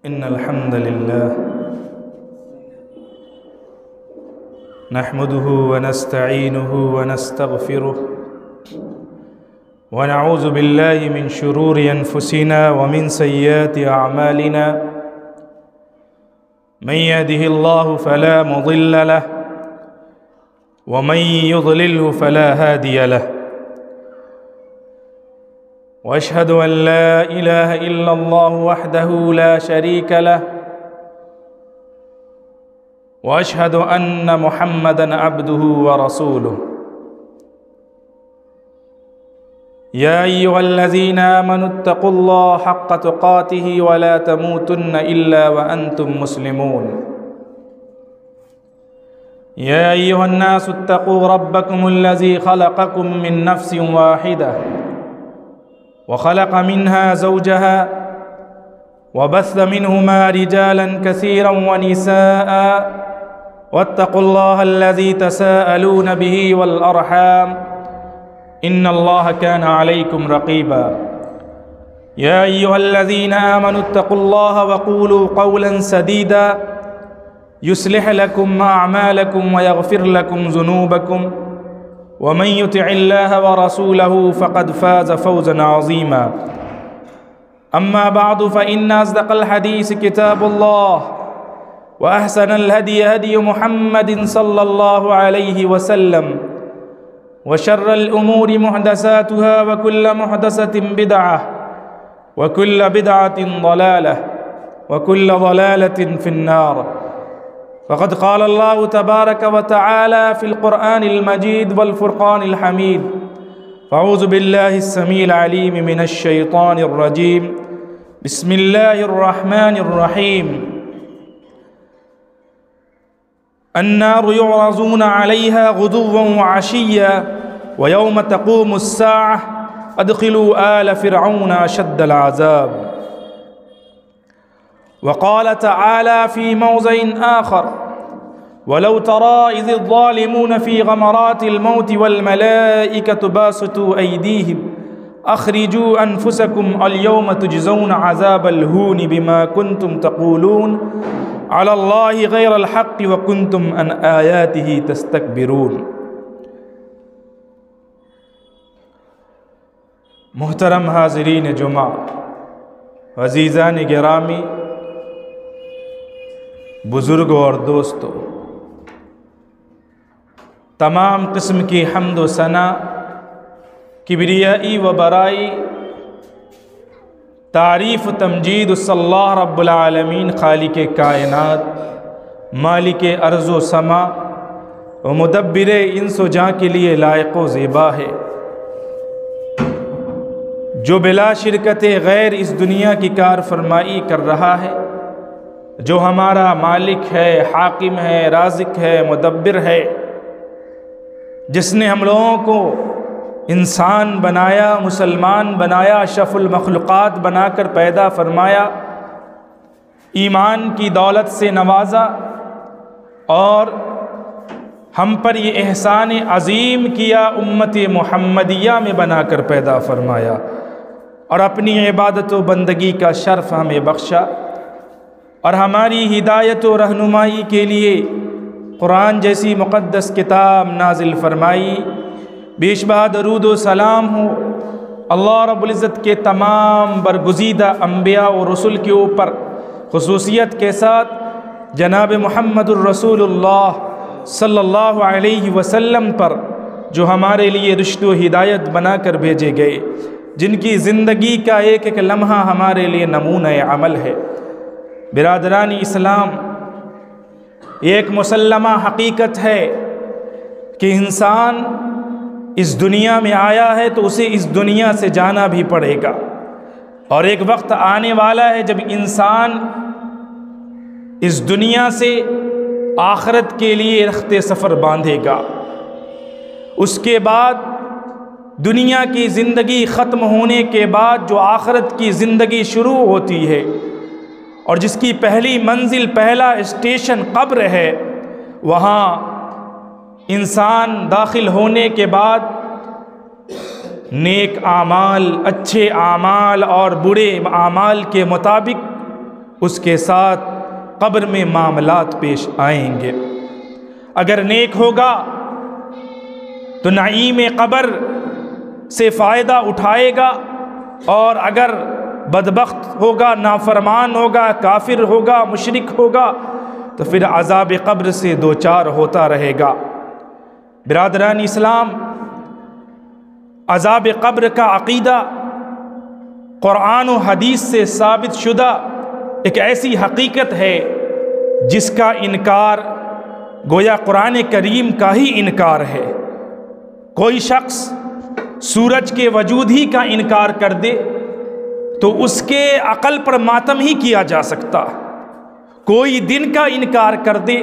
إن الحمد لله نحمده ونستعينه ونستغفره ونعوذ بالله من شرور أنفسنا ومن سيئات أعمالنا من يهده الله فلا مضل له ومن يضلله فلا هادي له وأشهد أن لا إله إلا الله وحده لا شريك له وأشهد أن محمدًا عبده ورسوله يا أيها الذين آمنوا اتقوا الله حق تقاته ولا تموتن إلا وأنتم مسلمون يا أيها الناس اتقوا ربكم الذي خلقكم من نفس واحدة وخلق منها زوجها وبث منهما رجالا كثيرا ونساء واتقوا الله الذي تساءلون به والأرحام إن الله كان عليكم رقيبا يا أيها الذين آمنوا اتقوا الله وقولوا قولا سديدا يصلح لكم أعمالكم ويغفر لكم ذنوبكم ومن يطع الله ورسوله فقد فاز فوزا عظيما أما بعد فإن أصدق الحديث كتاب الله وأحسن الهدي هدي محمد صلى الله عليه وسلم وشر الأمور محدثاتها وكل محدثة بدعة وكل بدعة ضلالة وكل ضلالة في النار فقد قال الله تبارك وتعالى في القرآن المجيد والفرقان الحميد فأعوذ بالله السميع العليم من الشيطان الرجيم بسم الله الرحمن الرحيم النار يعرضون عليها غدوا وعشيا ويوم تقوم الساعة أدخلوا آل فرعون أشد العذاب وقال تعالى في موضع آخر ولو ترى إذ الظالمون في غمرات الموت والملائكة باسطوا أيديهم أخرجوا أنفسكم اليوم تجزون عذاب الهون بما كنتم تقولون على الله غير الحق وكنتم عن آياته تستكبرون۔ محترم حاضرین جمعہ، عزیزان گرامی، بزرگوں اور دوستوں، تمام قسم کی حمد و ثنا، کبریائی و برائی، تعریف و تمجید صلی اللہ رب العالمین خالق کائنات، مالک ارض و سما و مدبر انس و جاں کے لیے لائق و زیبا ہے، جو بلا شرکت غیر اس دنیا کی کار فرمائی کر رہا ہے، جو ہمارا مالک ہے، حاکم ہے، رازق ہے، مدبر ہے، جس نے ہم لوگوں کو انسان بنایا، مسلمان بنایا، اشرف المخلوقات بنا کر پیدا فرمایا، ایمان کی دولت سے نوازا اور ہم پر یہ احسان عظیم کیا، امت محمدیہ میں بنا کر پیدا فرمایا اور اپنی عبادت و بندگی کا شرف ہمیں بخشا، اور ہماری ہدایت و رہنمائی کے لیے قرآن جیسی مقدس کتاب نازل فرمائی۔ بیش بہا درود و سلام ہو اللہ رب العزت کے تمام برگزیدہ انبیاء و رسل کے اوپر، خصوصیت کے ساتھ جناب محمد الرسول اللہ صلی اللہ علیہ وسلم پر، جو ہمارے لیے رشد و ہدایت بنا کر بھیجے گئے، جن کی زندگی کا ایک ایک لمحہ ہمارے لیے نمونہ عمل ہے۔ برادران اسلام، ایک مسلمہ حقیقت ہے کہ انسان اس دنیا میں آیا ہے تو اسے اس دنیا سے جانا بھی پڑے گا، اور ایک وقت آنے والا ہے جب انسان اس دنیا سے آخرت کے لیے رخت سفر باندھے گا۔ اس کے بعد دنیا کی زندگی ختم ہونے کے بعد جو آخرت کی زندگی شروع ہوتی ہے، اور جس کی پہلی منزل، پہلا اسٹیشن قبر ہے، وہاں انسان داخل ہونے کے بعد نیک اعمال، اچھے اعمال اور برے اعمال کے مطابق اس کے ساتھ قبر میں معاملات پیش آئیں گے۔ اگر نیک ہوگا تو نعیم قبر سے فائدہ اٹھائے گا، اور اگر بدبخت ہوگا، نافرمان ہوگا، کافر ہوگا، مشرک ہوگا تو پھر عذاب قبر سے دوچار ہوتا رہے گا۔ برادران اسلام، عذاب قبر کا عقیدہ قرآن و حدیث سے ثابت شدہ ایک ایسی حقیقت ہے جس کا انکار گویا قرآن کریم کا ہی انکار ہے۔ کوئی شخص سورج کے وجود ہی کا انکار کر دے تو اس کے عقل پر ماتم ہی کیا جا سکتا۔ کوئی دن کا انکار کر دے،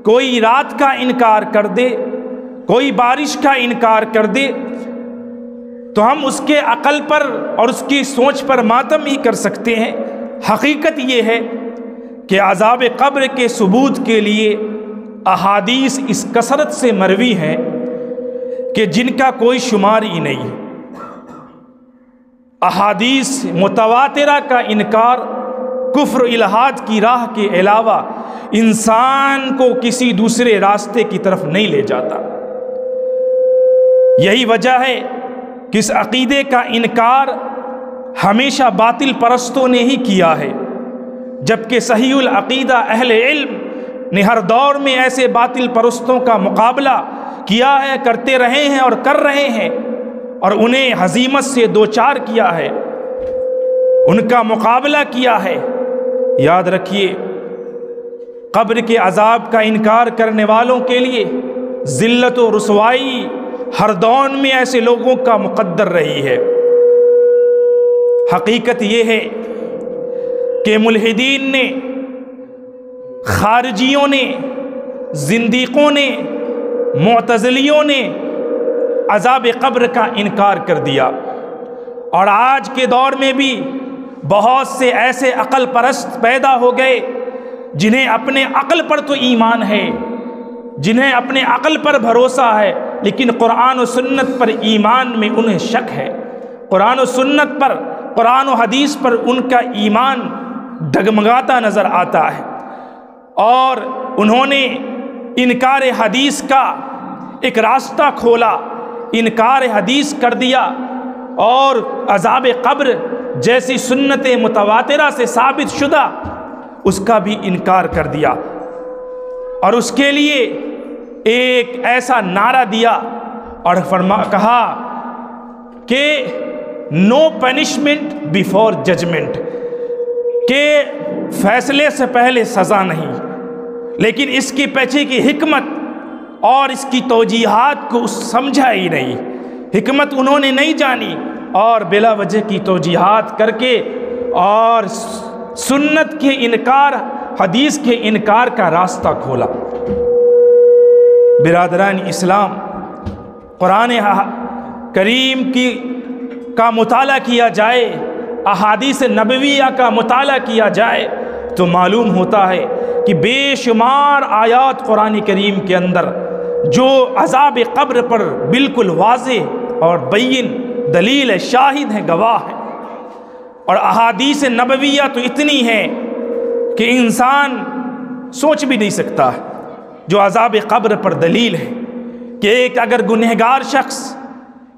کوئی رات کا انکار کر دے، کوئی بارش کا انکار کر دے تو ہم اس کے عقل پر اور اس کی سوچ پر ماتم ہی کر سکتے ہیں۔ حقیقت یہ ہے کہ عذاب قبر کے ثبوت کے لیے احادیث اس کثرت سے مروی ہیں کہ جن کا کوئی شمار ہی نہیں۔ احادیث متواترہ کا انکار کفر الحاد کی راہ کے علاوہ انسان کو کسی دوسرے راستے کی طرف نہیں لے جاتا۔ یہی وجہ ہے کہ اس عقیدے کا انکار ہمیشہ باطل پرستوں نے ہی کیا ہے، جبکہ صحیح العقیدہ اہل علم نے ہر دور میں ایسے باطل پرستوں کا مقابلہ کیا ہے، کرتے رہے ہیں اور کر رہے ہیں، اور انہیں ہزیمت سے دوچار کیا ہے، ان کا مقابلہ کیا ہے۔ یاد رکھیے، قبر کے عذاب کا انکار کرنے والوں کے لیے ذلت و رسوائی ہر دور میں ایسے لوگوں کا مقدر رہی ہے۔ حقیقت یہ ہے کہ ملحدین نے، خارجیوں نے، زندیقوں نے، معتزلیوں نے عذاب قبر کا انکار کر دیا، اور آج کے دور میں بھی بہت سے ایسے عقل پرست پیدا ہو گئے جنہیں اپنے عقل پر تو ایمان ہے، جنہیں اپنے عقل پر بھروسہ ہے، لیکن قرآن و سنت پر ایمان میں انہیں شک ہے۔ قرآن و سنت پر، قرآن و حدیث پر ان کا ایمان ڈگمگاتا نظر آتا ہے، اور انہوں نے انکار حدیث کا ایک راستہ کھولا، انکار حدیث کر دیا، اور عذاب قبر جیسی سنت متواترہ سے ثابت شدہ اس کا بھی انکار کر دیا، اور اس کے لیے ایک ایسا نعرہ دیا اور کہا کہ نو پنشمنٹ بیفور ججمنٹ، کہ فیصلے سے پہلے سزا نہیں۔ لیکن اس کے پیچھے کی حکمت اور اس کی توجیہات کو سمجھا ہی نہیں، حکمت انہوں نے نہیں جانی، اور بلا وجہ کی توجیہات کر کے اور سنت کے انکار، حدیث کے انکار کا راستہ کھولا۔ برادران اسلام، قرآن کریم کا مطالعہ کیا جائے، احادیث نبویہ کا مطالعہ کیا جائے تو معلوم ہوتا ہے کہ بے شمار آیات قرآن کریم کے اندر جو عذاب قبر پر بالکل واضح اور بین دلیل شاہد ہیں، گواہ ہیں، اور احادیث نبویہ تو اتنی ہیں کہ انسان سوچ بھی نہیں سکتا، جو عذاب قبر پر دلیل ہے کہ ایک اگر گنہگار شخص،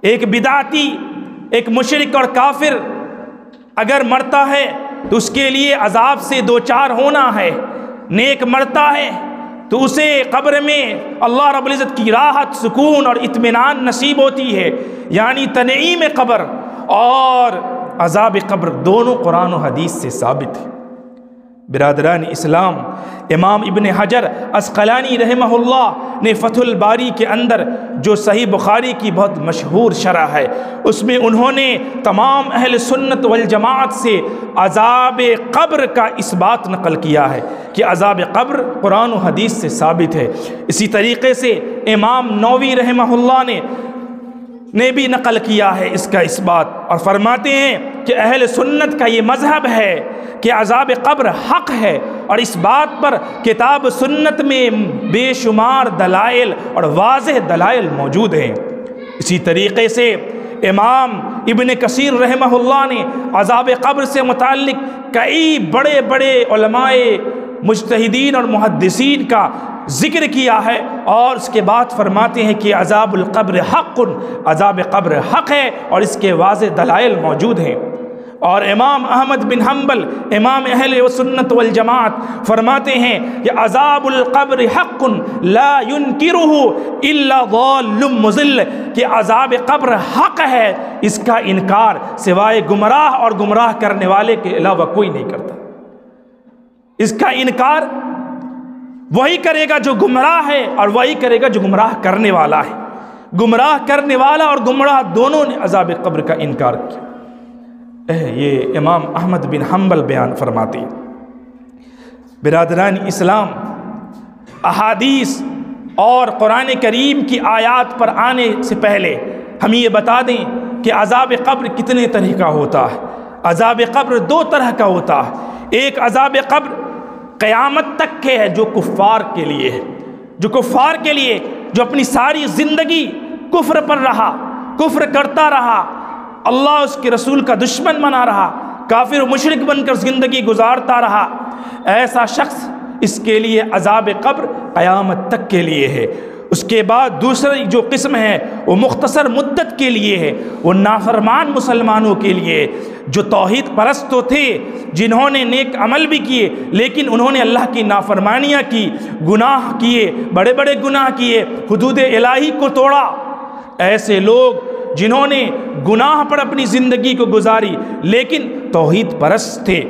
ایک بدعتی، ایک مشرک اور کافر اگر مرتا ہے تو اس کے لیے عذاب سے دوچار ہونا ہے، نیک مرتا ہے تو اسے قبر میں اللہ رب العزت کی راحت، سکون اور اطمینان نصیب ہوتی ہے، یعنی تنعیم قبر اور عذاب قبر دونوں قرآن و حدیث سے ثابت ہے۔ برادران اسلام، امام ابن حجر عسقلانی رحمہ اللہ نے فتح الباری کے اندر جو صحیح بخاری کی بہت مشہور شرح ہے، اس میں انہوں نے تمام اہل سنت والجماعت سے عذاب قبر کا اس بات نقل کیا ہے کہ عذاب قبر قرآن و حدیث سے ثابت ہے۔ اسی طریقے سے امام نووی رحمہ اللہ نے بھی نقل کیا ہے اس کا اس بات، اور فرماتے ہیں کہ اہل سنت کا یہ مذہب ہے کہ عذاب قبر حق ہے، اور اس بات پر کتاب سنت میں بے شمار دلائل اور واضح دلائل موجود ہیں۔ اسی طریقے سے امام ابن کثیر رحمہ اللہ نے عذاب قبر سے متعلق کئی بڑے بڑے علماء مجتہدین اور محدثین کا ذکر کیا ہے، اور اس کے بعد فرماتے ہیں کہ عذاب القبر حق، عذاب قبر حق ہے، اور اس کے واضح دلائل موجود ہیں۔ اور امام احمد بن حنبل امام اہل سنت والجماعت فرماتے ہیں کہ عذاب القبر حق لا ينکرہ الا ضال مضل، کہ عذاب قبر حق ہے، اس کا انکار سوائے گمراہ اور گمراہ کرنے والے کے علاوہ کوئی نہیں کرتا۔ اس کا انکار وہی کرے گا جو گمراہ ہے، اور وہی کرے گا جو گمراہ کرنے والا ہے۔ گمراہ کرنے والا اور گمراہ دونوں نے عذاب قبر کا انکار کیا۔ یہ امام احمد بن حنبل بیان فرماتے ہیں۔ برادران اسلام، احادیث اور قرآن کریم کی آیات پر آنے سے پہلے ہم یہ بتا دیں کہ عذاب قبر کتنے طرح کا ہوتا ہے۔ عذاب قبر دو طرح کا ہوتا ہے۔ ایک عذاب قبر قیامت تک کے ہے، جو کفار کے لیے ہے، جو کفار کے لیے، جو اپنی ساری زندگی کفر پر رہا، کفر کرتا رہا، اللہ اس کے رسول کا دشمن بنا رہا، کافر و مشرک بن کر زندگی گزارتا رہا، ایسا شخص، اس کے لیے عذاب قبر قیامت تک کے لیے ہے۔ اس کے بعد دوسری جو قسم ہے وہ مختصر مدت کے لیے ہے، وہ نافرمان مسلمانوں کے لیے، جو توحید پرست تو تھے، جنہوں نے نیک عمل بھی کیے لیکن انہوں نے اللہ کی نافرمانیاں کی، گناہ کیے، بڑے بڑے گناہ کیے، حدود الہی کو توڑا۔ ایسے لوگ جنہوں نے گناہ پر اپنی زندگی کو گزاری لیکن توحید پرست تھے،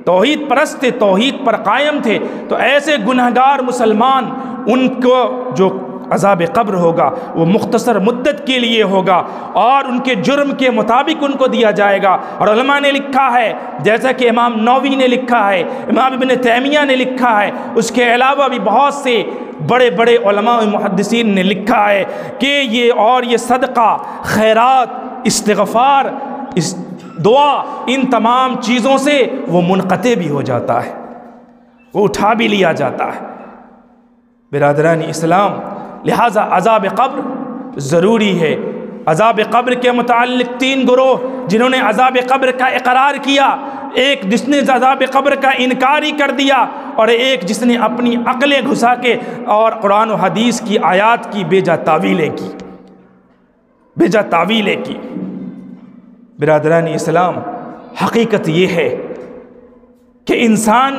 توحید پرست تھے، توحید پر قائم تھے، تو ایسے گنہگار مسلمان، ان کو جو عذاب قبر ہوگا وہ مختصر مدت کے لیے ہوگا، اور ان کے جرم کے مطابق ان کو دیا جائے گا۔ اور علماء نے لکھا ہے، جیسا کہ امام نووی نے لکھا ہے، امام ابن تیمیہ نے لکھا ہے، اس کے علاوہ بھی بہت سے بڑے بڑے علماء و محدثین نے لکھا ہے کہ یہ صدقہ، خیرات، استغفار، دعا، ان تمام چیزوں سے وہ منقطع بھی ہو جاتا ہے، وہ اٹھا بھی لیا جاتا ہے۔ برادران اسلام، لہٰذا عذاب قبر ضروری ہے۔ عذاب قبر کے متعلق تین گروہ جنہوں نے عذاب قبر کا اقرار کیا، ایک جس نے عذاب قبر کا انکار ہی کر دیا، اور ایک جس نے اپنی عقلیں گھسا کے اور قرآن و حدیث کی آیات کی بے جا تعویلیں کی۔ برادران اسلام، حقیقت یہ ہے کہ انسان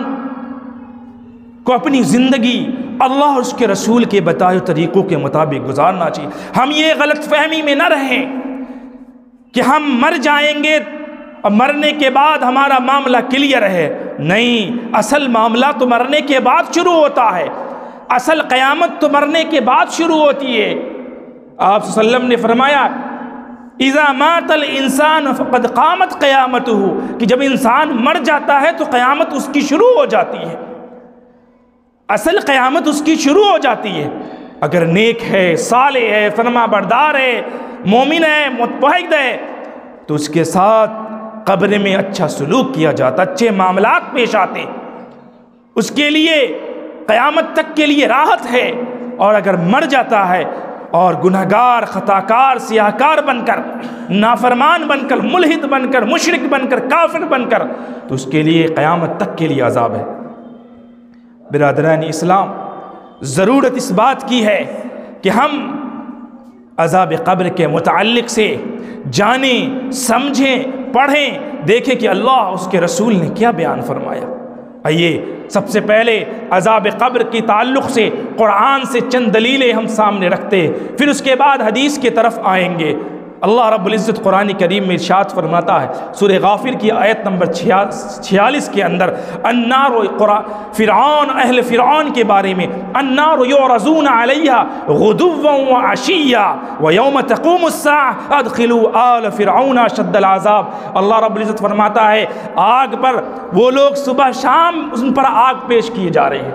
کو اپنی زندگی اللہ اور اس کے رسول کے بتائے طریقوں کے مطابق گزارنا چاہیے۔ ہم یہ غلط فہمی میں نہ رہیں کہ ہم مر جائیں گے اور مرنے کے بعد ہمارا معاملہ کلیئر ہے۔ نہیں، اصل معاملہ تو مرنے کے بعد شروع ہوتا ہے، اصل قیامت تو مرنے کے بعد شروع ہوتی ہے۔ آپ صلی اللہ علیہ وسلم نے فرمایا، اذا مات الانسان فقد قامت قیامتہ، کہ جب انسان مر جاتا ہے تو قیامت اس کی شروع ہو جاتی ہے، اصل قیامت اس کی شروع ہو جاتی ہے۔ اگر نیک ہے، صالح ہے، فرما بردار ہے، مومن ہے، متوحد ہے، تو اس کے ساتھ قبر میں اچھا سلوک کیا جاتا، اچھے معاملات پیش آتے، اس کے لیے قیامت تک کے لیے راحت ہے۔ اور اگر مر جاتا ہے اور گنہگار، خطاکار، سیاہکار بن کر، نافرمان بن کر، ملحد بن کر، مشرک بن کر، کافر بن کر، تو اس کے لیے قیامت تک کے لیے عذاب ہے۔ برادران اسلام، ضرورت اس بات کی ہے کہ ہم عذاب قبر کے متعلق سے جانیں، سمجھیں، پڑھیں، دیکھیں کہ اللہ اس کے رسول نے کیا بیان فرمایا۔ آئیے سب سے پہلے عذاب قبر کی تعلق سے قرآن سے چند دلیلیں ہم سامنے رکھتے ہیں، پھر اس کے بعد حدیث کی طرف آئیں گے۔ اللہ رب العزت قرآن کریم میں ارشاد فرماتا ہے، سورہ غافر کی آیت نمبر 46 کے اندر، النار، فرعون، اہل فرعون کے بارے میں، النار یعرضون علیہا غدوا وعشیا ویوم تقوم الساعة ادخلوا آل فرعون اشد العذاب۔ اللہ رب العزت فرماتا ہے، آگ پر وہ لوگ صبح شام ان پر آگ پیش کیے جا رہے ہیں،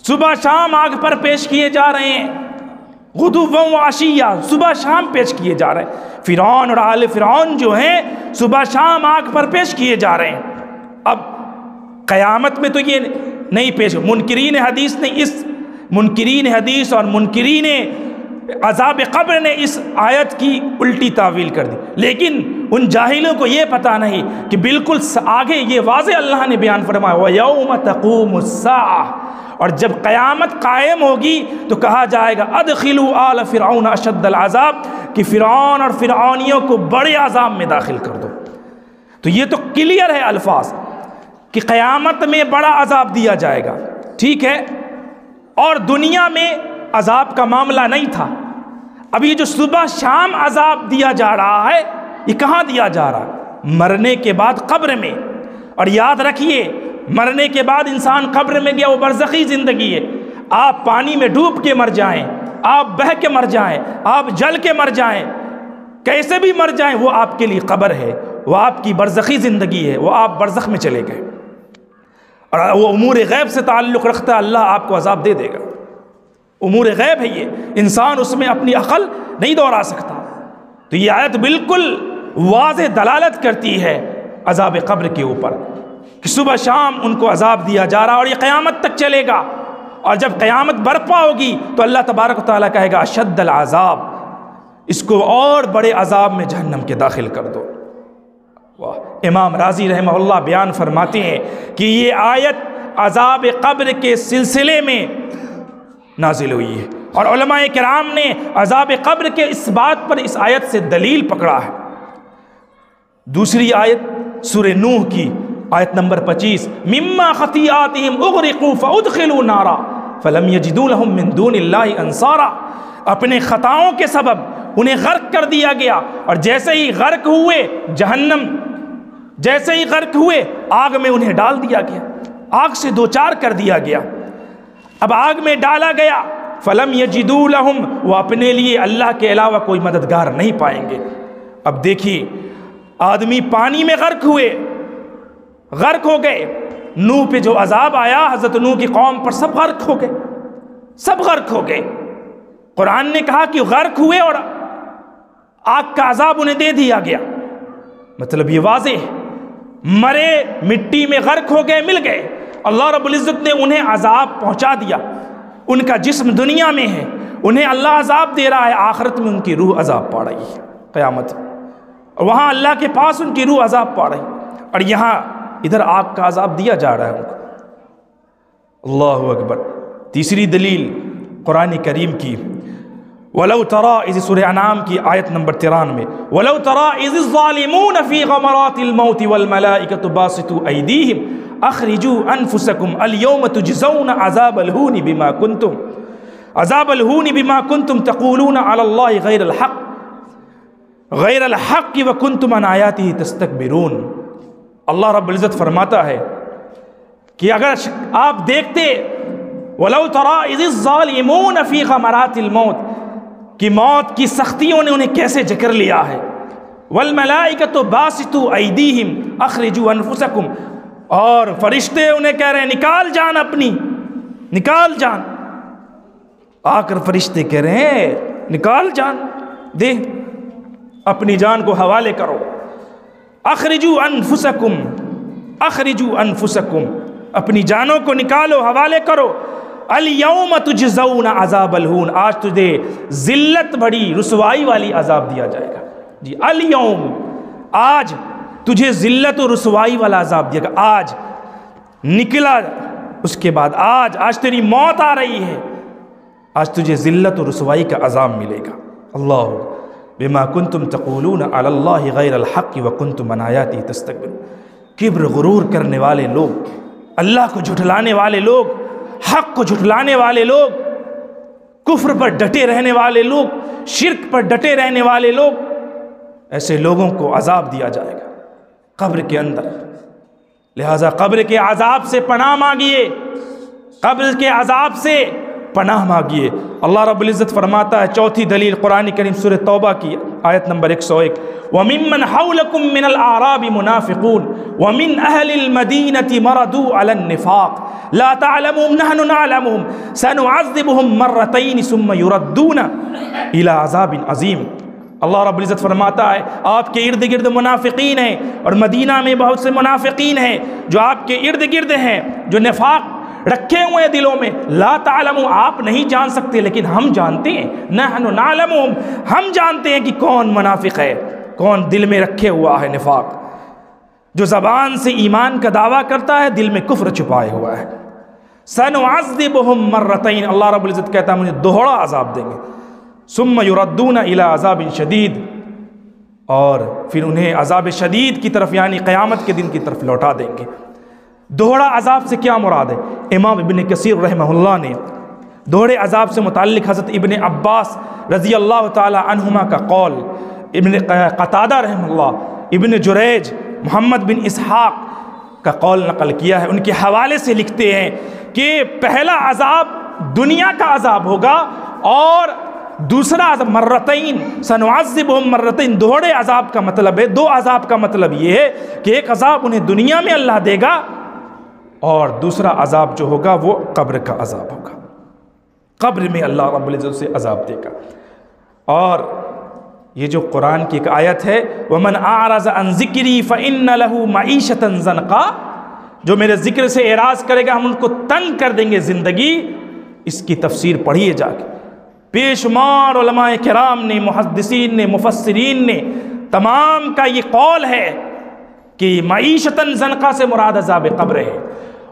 صبح شام آگ پر پیش کیے جا رہے ہیں، غدوا وعشیہ، صبح شام پیش کیے جا رہے ہیں۔ فرعون اور آل فرعون جو ہیں صبح شام آگ پر پیش کیے جا رہے ہیں۔ اب قیامت میں تو یہ نہیں پیش، منکرین حدیث نے اس منکرین حدیث اور منکرین عذاب قبر نے اس آیت کی الٹی تعویل کر دی، لیکن ان جاہلوں کو یہ پتہ نہیں کہ بالکل آگے یہ واضح اللہ نے بیان فرمایا وَيَوْمَ تَقُومُ السَّاعَةُ، اور جب قیامت قائم ہوگی تو کہا جائے گا ادخلوا آل فرعون اشد العذاب، کہ فرعون اور فرعونیوں کو بڑے عذاب میں داخل کر دو۔ تو یہ تو کلیئر ہے الفاظ کہ قیامت میں بڑا عذاب دیا جائے گا، ٹھیک ہے، اور دنیا میں عذاب کا معاملہ نہیں تھا۔ اب یہ جو صبح شام عذاب دیا جا رہا ہے، یہ کہاں دیا جا رہا ہے؟ مرنے کے بعد قبر میں۔ اور یاد رکھیے، مرنے کے بعد انسان قبر میں گیا، وہ برزخی زندگی ہے۔ آپ پانی میں ڈوب کے مر جائیں، آپ بہہ کے مر جائیں، آپ جل کے مر جائیں، کیسے بھی مر جائیں، وہ آپ کے لیے قبر ہے، وہ آپ کی برزخی زندگی ہے، وہ آپ برزخ میں چلے گئے، اور وہ امور غیب سے تعلق رکھتا ہے، اللہ آپ کو عذاب دے دے گا۔ امور غیب ہے، یہ انسان اس میں اپنی عقل نہیں دوڑا سکتا۔ تو یہ آیت بالکل واضح دلالت کرتی ہے عذاب قبر کے اوپر کہ صبح شام ان کو عذاب دیا جا رہا، اور یہ قیامت تک چلے گا، اور جب قیامت برپا ہوگی تو اللہ تبارک و تعالیٰ کہے گا اشد العذاب، اس کو اور بڑے عذاب میں جہنم کے داخل کر دو۔ واہ، امام رازی رحمہ اللہ بیان فرماتے ہیں کہ یہ آیت عذاب قبر کے سلسلے میں نازل ہوئی ہے، اور علماء کرام نے عذاب قبر کے اس بات پر اس آیت سے دلیل پکڑا ہے۔ دوسری آیت سورہ نوح کی آیت نمبر 25، مما خطیئاتہم اغرقوا فادخلوا نارا فلم یجدوا لهم من دون اللہ انصارا، اپنے خطاؤں کے سبب انہیں غرق کر دیا گیا، اور جیسے ہی غرق ہوئے جہنم، جیسے ہی غرق ہوئے آگ میں انہیں ڈال دیا گیا، آگ سے دوچار کر دیا گیا۔ اب آگ میں ڈالا گیا، فلم یجدوا لہم، وہ اپنے لیے اللہ کے علاوہ کوئی مددگار نہیں پائیں گے۔ اب دیکھیے، آدمی پانی میں غرق ہوئے، غرق ہو گئے، نوح پہ جو عذاب آیا حضرت نوح کی قوم پر، سب غرق ہو گئے، سب غرق ہو گئے۔ قرآن نے کہا کہ غرق ہوئے اور آگ کا عذاب انہیں دے دیا گیا، مطلب یہ واضح ہے، مرے مٹی میں غرق ہو گئے، مل گئے، اللہ رب العزت نے انہیں عذاب پہنچا دیا۔ ان کا جسم دنیا میں ہے، انہیں اللہ عذاب دے رہا ہے، آخرت میں ان کی روح عذاب پا رہی ہے، قیامت میں، اور وہاں اللہ کے پاس ان کی روح عذاب پا رہی ہے، اور یہاں ادھر آگ کا عذاب دیا جا رہا ہے ان کو۔ اللہ اکبر۔ تیسری دلیل قرآن کریم کی، وَلَوْ تَرَىٰ، اس سورہ انعام کی آیت نمبر 93، وَلَوْ تَرَىٰ إِذِ الظَّالِمُونَ فِي غَمَرَاتِ الْمَوْتِ وَالْمَلَائِكَةُ بَاسِطُو أَيْدِيهِمْ أَخْرِجُوا أَنفُسَكُمْ الْيَوْمَ تُجْزَوْنَ عَذَابَ الْهُونِ بِمَا كُنْتُمْ تَقُولُونَ عَلَى اللَّهِ غَيْرَ الْحَقِّ وَكُنْتُمْ عَنْ آيَاتِهِ تَسْتَكْبِرُونَ۔ اللہ رب العزت فرماتا ہے کہ اگر آپ دیکھتے، وَلَوْ تَرَىٰ إِذِ الظَّالِمُونَ فِي غَمَرَاتِ الْمَوْتِ، کہ موت کی سختیوں نے انہیں کیسے جکر لیا ہے، وَالْمَلَائِكَةُ بَاسِطُو أَيْدِيهِمْ أَخْرِجُوا أَنفُسَكُمْ، اور فرشتے انہیں کہہ رہے ہیں نکال جان اپنی، نکال جان، آ کر فرشتے کہہ رہے ہیں نکال جان، دے اپنی جان کو حوالے کرو، اخرجوا انفسکم، اخرجوا انفسکم، اپنی جانوں کو نکالو، حوالے کرو، الیوم تجزون عذاب الہون، آج تجھے ذلت بڑی رسوائی والی عذاب دیا جائے گا۔ جی الیوم، آج تجھے ذلت و رسوائی والا عذاب دیا گا، آج نکلا، اس کے بعد آج تیری موت آ رہی ہے، آج تجھے ذلت و رسوائی کا عذاب ملے گا۔ اللہ بما کنتم تقولون علی اللہ غیر الحق وکنتم عن آیاتہ تستکبرون۔ کبر غرور کرنے والے لوگ، اللہ کو جھٹلانے والے لوگ، حق کو جھٹلانے والے لوگ، کفر پر ڈٹے رہنے والے لوگ، شرک پر ڈٹے رہنے والے لوگ، ایسے لوگوں کو عذاب دیا جائے گا قبر کے اندر۔ لہٰذا قبر کے عذاب سے پناہ مانگیے، قبر کے عذاب سے پناہ مانگیے۔ اللہ رب العزت فرماتا ہے، چوتھی دلیل قرآن کریم سورہ توبہ کی آیت نمبر 101، وَمِمَّنْ حَوْلَكُمْ مِنَ الْأَعْرَابِ مُنَافِقُونَ وَمِنْ أَهْلِ الْمَدِينَةِ مَرَدُوا عَلَى النِّفَاقِ لَا تَعْلَمُهُمْ نَحْنُ نَعْلَمُهُمْ سَنُعَذِّبُهُمْ مَرَّتَيْنِ ثُمَّ يُرَدُّونَ إِلَى عَذَابٍ عَظِيمٍ۔ اللہ رب العزت فرماتا ہے، آپ کے ارد گرد منافقین ہیں، اور مدینہ میں بہت سے منافقین ہیں جو آپ کے ارد گرد ہیں، جو نفاق رکھے ہوئے ہیں دلوں میں، لا تعلموا آپ نہیں جان سکتے لیکن ہم جانتے ہیں، نحن نعلمهم ہم جانتے ہیں کہ کون منافق ہے، کون دل میں رکھے ہوا ہے نفاق، جو زبان سے ایمان کا دعویٰ کرتا ہے دل میں کفر چھپائے ہوا ہے۔ سنعذبهم مرتين اللہ رب العزت کہتا ہے مجھے دوہرا عذاب دیں گے، ثم يردون الى عذاب شدید اور پھر انہیں عذاب شدید کی طرف یعنی قیامت کے دن کی طرف لوٹا دیں گے۔ دوہرا عذاب سے کیا مراد ہے؟ امام ابن کثیر رحمہ اللہ نے دوہرے عذاب سے متعلق حضرت ابن عباس رضی اللہ تعالی عنہما کا قول، ابن قتادہ رحمہ اللہ، ابن جریج، محمد بن اسحاق کا قول نقل کیا ہے۔ ان کے حوالے سے لکھتے ہیں کہ پہلا عذاب دنیا کا عذاب ہوگا اور دوسرا عذاب مرتین، سنعذبهم مرتین، دوہرے عذاب کا مطلب ہے، دو عذاب کا مطلب یہ ہے کہ ایک عذاب انہیں دنیا میں اللہ دے گا اور دوسرا عذاب جو ہوگا وہ قبر کا عذاب ہوگا، قبر میں اللہ رب العزت سے عذاب دے گا۔ اور یہ جو قرآن کی ایک آیت ہے وَمَنْ أَعْرَضَ عَنْ ذِكْرِي فَإِنَّ لَهُ مَعِيشَةً ضَنْقًا، جو میرے ذکر سے اعراض کرے گا ہم ان کو تنگ کر دیں گے زندگی۔ اس کی تفسیر پڑھیے جا کے، بے شمار علماء کرام نے، محدثین نے، مفسرین نے، تمام کا یہ قول ہے کہ معیشتاً زنقہ سے مراد عذاب قبر ہے،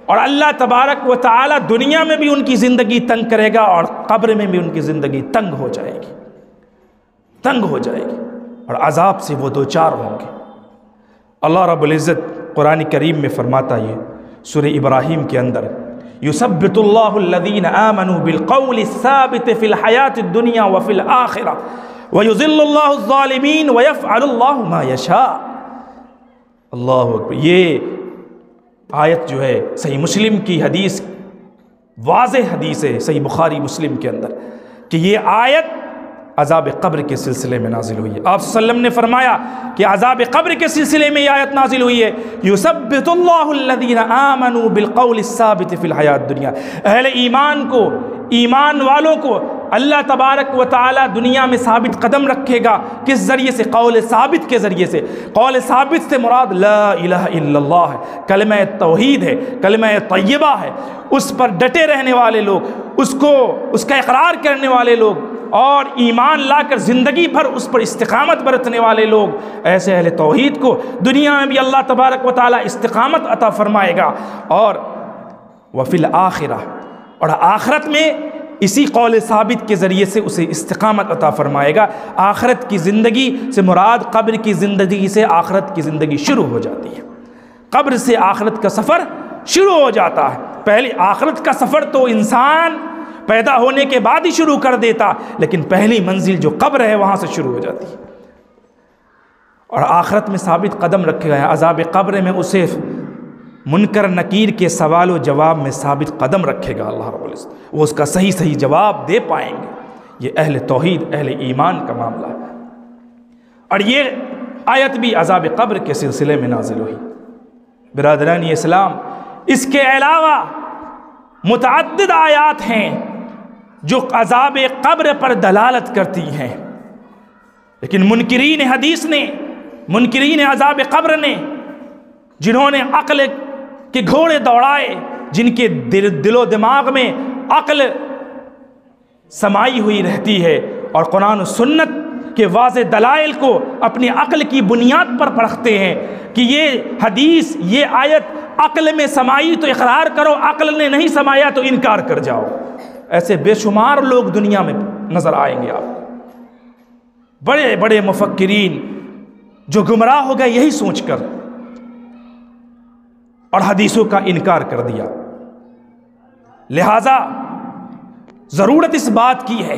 اور اللہ تبارک و تعالی دنیا میں بھی ان کی زندگی تنگ کرے گا اور قبر میں بھی ان کی زندگی تنگ ہو جائے گی، تنگ ہو جائے گی اور عذاب سے وہ دوچار ہوں گے۔ اللہ رب العزت قرآن کریم میں فرماتا ہے سورہ ابراہیم کے اندر یثبت اللہ الذین آمنوا بالقول الثابت فی الحیاۃ الدنیا وفی الآخرہ ویذل اللہ الظالمین ویفعل اللہ ما یشاء۔ اللہ اکبر، یہ آیت جو ہے صحیح مسلم کی حدیث، واضح حدیث ہے صحیح بخاری مسلم کے اندر کہ یہ آیت عذاب قبر کے سلسلے میں نازل ہوئی ہے۔ آپ صلی اللہ علیہ وسلم نے فرمایا کہ عذاب قبر کے سلسلے میں یہ آیت نازل ہوئی ہے یثبت اللہ الذین آمنوا بالقول الثابت فی الحیاۃ الدنیا، اہل ایمان کو، ایمان والوں کو اللہ تبارک و تعالی دنیا میں ثابت قدم رکھے گا۔ کس ذریعے سے؟ قول ثابت کے ذریعے سے۔ قول ثابت سے مراد لا الہ الا اللہ ہے، کلمہ توحید ہے، کلمہ طیبہ ہے، اس پر ڈٹے رہنے والے لوگ، اس کا اقرار کرنے والے لوگ اور ایمان لا کر زندگی بھر اس پر استقامت برتنے والے لوگ، ایسے اہل توحید کو دنیا میں بھی اللہ تبارک و تعالی استقامت عطا فرمائے گا، اور وفی الآخرہ، اور آخرت میں اسی قول ثابت کے ذریعے سے اسے استقامت عطا فرمائے گا۔ آخرت کی زندگی سے مراد قبر کی زندگی سے آخرت کی زندگی شروع ہو جاتی ہے، قبر سے آخرت کا سفر شروع ہو جاتا ہے۔ پہلے آخرت کا سفر تو انسان پیدا ہونے کے بعد ہی شروع کر دیتا، لیکن پہلی منزل جو قبر ہے وہاں سے شروع ہو جاتی ہے، اور آخرت میں ثابت قدم رکھے گئے ہیں۔ عذاب قبر میں اسے منکر نکیر کے سوال و جواب میں ثابت قدم رکھے گا اللہ رب العزت، وہ اس کا صحیح جواب دے پائیں گے۔ یہ اہل توحید، اہل ایمان کا معاملہ ہے، اور یہ آیت بھی عذاب قبر کے سلسلے میں نازل ہوئی۔ برادران اسلام، اس کے علاوہ متعدد آیات ہیں جو عذاب قبر پر دلالت کرتی ہیں، لیکن منکرین حدیث نے، منکرین عذاب قبر نے، جنہوں نے عقل کے گھوڑے دوڑائے، جن کے دل و دماغ میں عقل سمائی ہوئی رہتی ہے اور قرآن و سنت کے واضح دلائل کو اپنی عقل کی بنیاد پر پرکھتے ہیں کہ یہ حدیث، یہ آیت عقل میں سمائی تو اقرار کرو، عقل نے نہیں سمایا تو انکار کر جاؤ۔ ایسے بے شمار لوگ دنیا میں نظر آئیں گے آپ، بڑے بڑے مفکرین جو گمراہ ہو گئے یہی سوچ کر اور حدیثوں کا انکار کر دیا۔ لہٰذا ضرورت اس بات کی ہے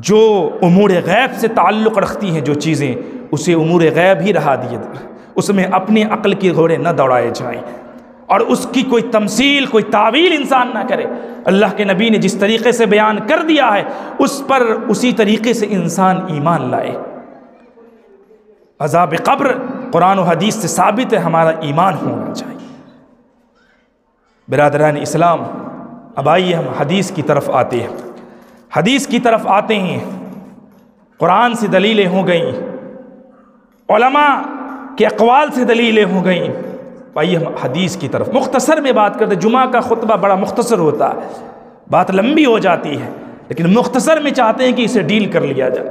جو امور غیب سے تعلق رکھتی ہیں جو چیزیں، اسے امور غیب ہی رہا دیے، اس میں اپنی عقل کے گھوڑے نہ دوڑائے جائیں، اور اس کی کوئی تمثیل، کوئی تعویل انسان نہ کرے۔ اللہ کے نبی نے جس طریقے سے بیان کر دیا ہے اس پر اسی طریقے سے انسان ایمان لائے۔ عذاب قبر قرآن و حدیث سے ثابت ہے، ہمارا ایمان ہونا چاہیے۔ برادران اسلام، اب آئیے ہم حدیث کی طرف آتے ہیں۔ حدیث کی طرف آتے ہیں، قرآن سے دلیلیں ہو گئیں، علماء کے اقوال سے دلیلیں ہو گئیں، آئیے ہم حدیث کی طرف مختصر میں بات کرتے. جمعہ کا خطبہ بڑا مختصر ہوتا ہے, بات لمبی ہو جاتی ہے, لیکن مختصر میں چاہتے ہیں کہ اسے ڈیل کر لیا جائے.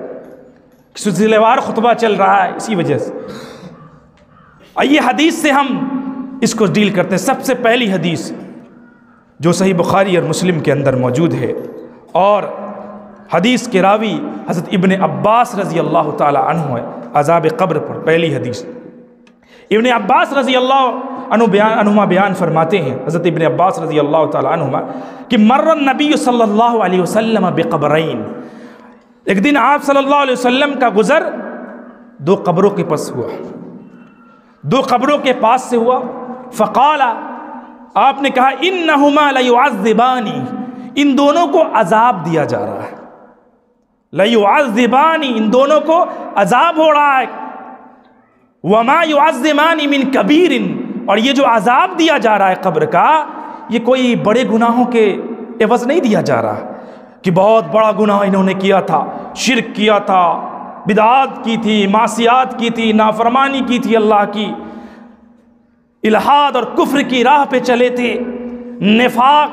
سلسلہ وار خطبہ چل رہا ہے اسی وجہ سے. آئیے حدیث سے ہم اس کو ڈیل کرتے ہیں. سب سے پہلی حدیث جو صحیح بخاری اور مسلم کے اندر موجود ہے, اور حدیث کے راوی حضرت ابن عباس رضی اللہ تعالی عنہ ہے. عذاب قبر پر پہلی حدیث ابن عباس رضی اللہ عنہما بیان فرماتے ہیں, حضرت ابن عباس رضی اللہ تعالی عنہما, کہ مر النبی صلی اللہ علیہ وسلم بقبرین, ایک دن آپ صلی اللہ علیہ وسلم کا گزر دو قبروں کے پاس ہوا, دو قبروں کے پاس سے ہوا. فقال, آپ نے کہا, انہما لیعذبانی, ان دونوں کو عذاب دیا جا رہا ہے. لیعذبانی, ان دونوں کو عذاب ہو رہا ہے. وما یعذبان من کبیر, اور یہ جو عذاب دیا جا رہا ہے قبر کا, یہ کوئی بڑے گناہوں کے عوض نہیں دیا جا رہا کہ بہت بڑا گناہ انہوں نے کیا تھا, شرک کیا تھا, بدعات کی تھی, معصیات کی تھی, نافرمانی کی تھی اللہ کی, الحاد اور کفر کی راہ پہ چلے تھے, نفاق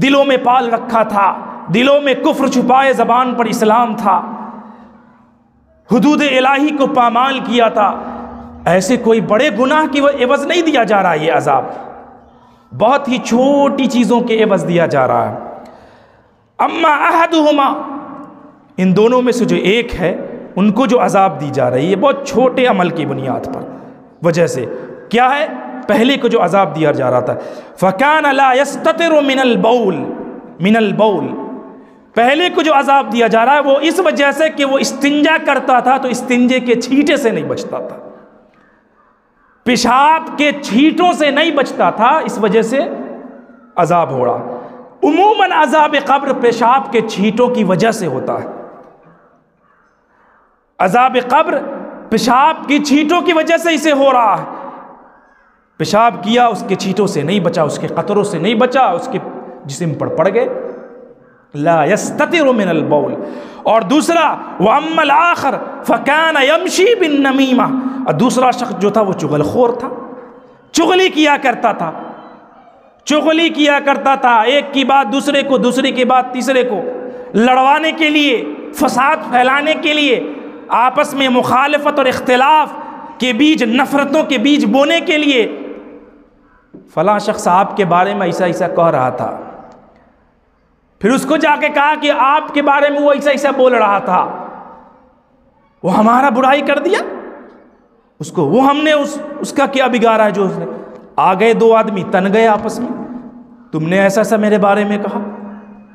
دلوں میں پال رکھا تھا, دلوں میں کفر چھپائے زبان پر اسلام تھا, حدود الہی کو پامال کیا تھا. ایسے کوئی بڑے گناہ کی عوض نہیں دیا جا رہا, یہ عذاب بہت ہی چھوٹی چیزوں کے عوض دیا جا رہا ہے. اما احدہما, ان دونوں میں سے جو ایک ہے ان کو جو عذاب دی جا رہی ہے بہت چھوٹے عمل کی بنیاد پر وجہ سے. کیا ہے؟ پہلے کو جو عذاب دیا جا رہا تھا, فَكَانَ لَا يَسْتَطِرُ مِنَ الْبَوْلِ, پہلے کو جو عذاب دیا جا رہا ہے وہ اس وجہ سے کہ وہ استنجا کرتا تھا تو استنجے کے چھینٹے سے نہیں بچتا تھا, پیشاب کے چھینٹوں سے نہیں بچتا تھا, اس وجہ سے عذاب ہو رہا. عموماً عذاب قبر پیشاب کے چھینٹوں کی وجہ سے ہوتا ہے. عذاب قبر پیشاب کی چھینٹوں کی وجہ سے اسے ہو رہا ہے. پیشاب کیا, اس کے چھینٹوں سے نہیں بچا, اس کے قطروں سے نہیں بچا, اس کے جسم پر پڑ گئے. لا یستتر من البول. اور دوسرا واما الاخر فکان یمشی بالنمیمہ, اور دوسرا شخص جو تھا وہ چغل خور تھا, چغلی کیا کرتا تھا, چغلی کیا کرتا تھا, ایک کی بات دوسرے کو, دوسرے کی بات تیسرے کو, لڑوانے کے لیے, فساد پھیلانے کے لیے, آپس میں مخالفت اور اختلاف کے بیج, نفرتوں کے بیج بونے کے لیے. فلاں شخص آپ کے بارے میں ایسا ایسا کہہ رہا تھا, پھر اس کو جا کے کہا کہ آپ کے بارے میں وہ ایسا ایسا بول رہا تھا, وہ ہمارا برائی کر دیا اس کو, وہ ہم نے اس کا کیا بگاڑا ہے جو اس نے. آ گئے دو آدمی, تن گئے آپس میں, تم نے ایسا ایسا میرے بارے میں کہا.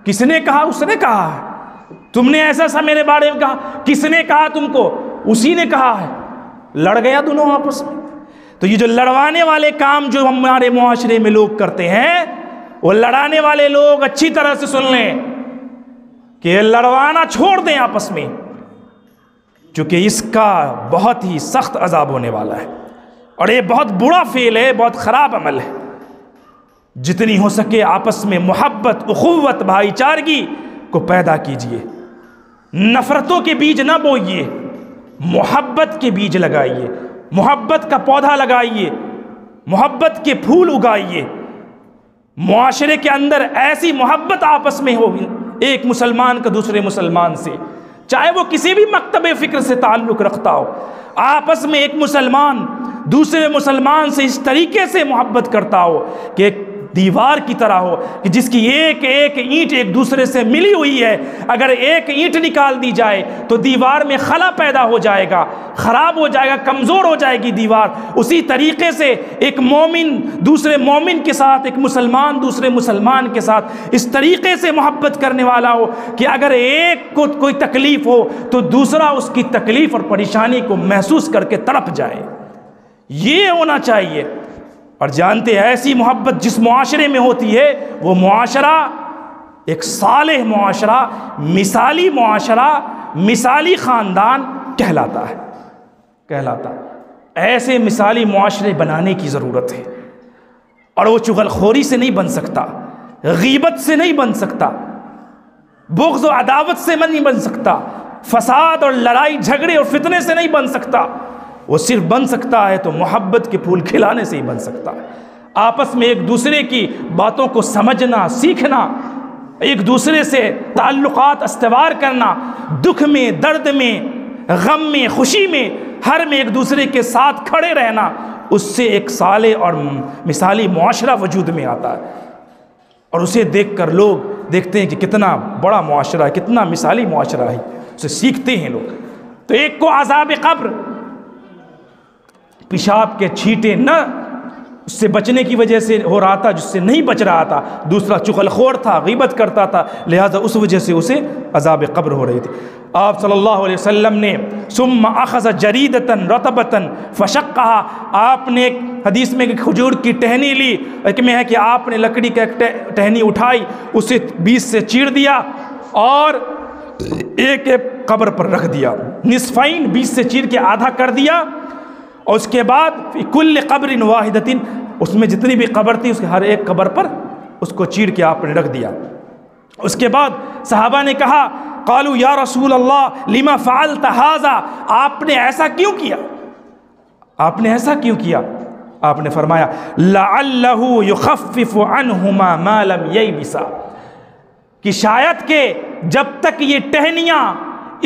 کس نے کہا؟ اس نے کہا ہے. تم نے ایسا ایسا میرے بارے میں کہا. کس نے کہا تم کو؟ اسی نے کہا ہے. لڑ گیا دونوں آپس میں. تو یہ جو لڑوانے والے کام جو ہمارے معاشرے میں لوگ کرتے ہیں, وہ لڑانے والے لوگ اچھی طرح سے سن لیں کہ لڑوانا چھوڑ دیں آپس میں, چونکہ اس کا بہت ہی سخت عذاب ہونے والا ہے, اور یہ بہت برا فعل ہے, بہت خراب عمل ہے. جتنی ہو سکے آپس میں محبت, اخوت, بھائی چارگی کو پیدا کیجئے. نفرتوں کے بیج نہ بوئیے, محبت کے بیج لگائیے, محبت کا پودا لگائیے, محبت کے پھول اگائیے. معاشرے کے اندر ایسی محبت آپس میں ہو, ایک مسلمان کا دوسرے مسلمان سے, چاہے وہ کسی بھی مکتب فکر سے تعلق رکھتا ہو, آپس میں ایک مسلمان دوسرے مسلمان سے اس طریقے سے محبت کرتا ہو کہ ایک دیوار کی طرح ہو, کہ جس کی ایک ایک اینٹ ایک دوسرے سے ملی ہوئی ہے. اگر ایک اینٹ نکال دی جائے تو دیوار میں خلا پیدا ہو جائے گا, خراب ہو جائے گا, کمزور ہو جائے گی دیوار. اسی طریقے سے ایک مومن دوسرے مومن کے ساتھ, ایک مسلمان دوسرے مسلمان کے ساتھ اس طریقے سے محبت کرنے والا ہو کہ اگر ایک کو کوئی تکلیف ہو تو دوسرا اس کی تکلیف اور پریشانی کو محسوس کر کے تڑپ جائے. یہ ہونا چاہیے. اور جانتے ہیں ایسی محبت جس معاشرے میں ہوتی ہے وہ معاشرہ ایک صالح معاشرہ, مثالی معاشرہ, مثالی خاندان کہلاتا ہے. ایسے مثالی معاشرے بنانے کی ضرورت ہے, اور وہ چغل خوری سے نہیں بن سکتا, غیبت سے نہیں بن سکتا, بغض و عداوت سے نہیں بن سکتا, فساد اور لڑائی جھگڑے اور فتنے سے نہیں بن سکتا. وہ صرف بن سکتا ہے تو محبت کے پھول کھلانے سے ہی بن سکتا ہے۔ آپس میں ایک دوسرے کی باتوں کو سمجھنا، سیکھنا، ایک دوسرے سے تعلقات استوار کرنا، دکھ میں، درد میں، غم میں، خوشی میں، ہر میں ایک دوسرے کے ساتھ کھڑے رہنا، اس سے ایک صالح اور مثالی معاشرہ وجود میں آتا ہے، اور اسے دیکھ کر لوگ دیکھتے ہیں کہ کتنا بڑا معاشرہ ہے، کتنا مثالی معاشرہ ہے، اسے سیکھتے ہیں لوگ۔ تو ایک کو عذاب قبر، پیشاب کے چھینٹے نہ اس سے بچنے کی وجہ سے ہو رہا تھا، جس سے نہیں بچ رہا تھا، دوسرا چغل خور تھا، غیبت کرتا تھا، لہذا اس وجہ سے اسے عذاب قبر ہو رہی تھی۔ آپ صلی اللہ علیہ وسلم نے ثم اخذ جریدۃ رطبۃ فشقها، آپ نے ایک حدیث میں ایک کھجور کی ٹہنی لی، ایک میں ہے کہ آپ نے لکڑی کا ایک ٹہنی اٹھائی، اسے 20 سے چیر دیا اور ایک قبر پر رکھ دیا، نصفین، 20 سے چیر کے آدھا کر دیا، اور اس کے بعد فی کل قبر واحدۃ، اس میں جتنی بھی قبر تھی اس کے ہر ایک قبر پر اس کو چیر کے آپ نے رکھ دیا۔ اس کے بعد صحابہ نے کہا قالوا یا رسول اللہ لما فعلت ھذا، آپ نے ایسا کیوں کیا، آپ نے ایسا کیوں کیا؟ آپ نے فرمایا لعلہ یخفف عنہما ما لم ییبسا، کہ شاید کہ جب تک یہ ٹہنیاں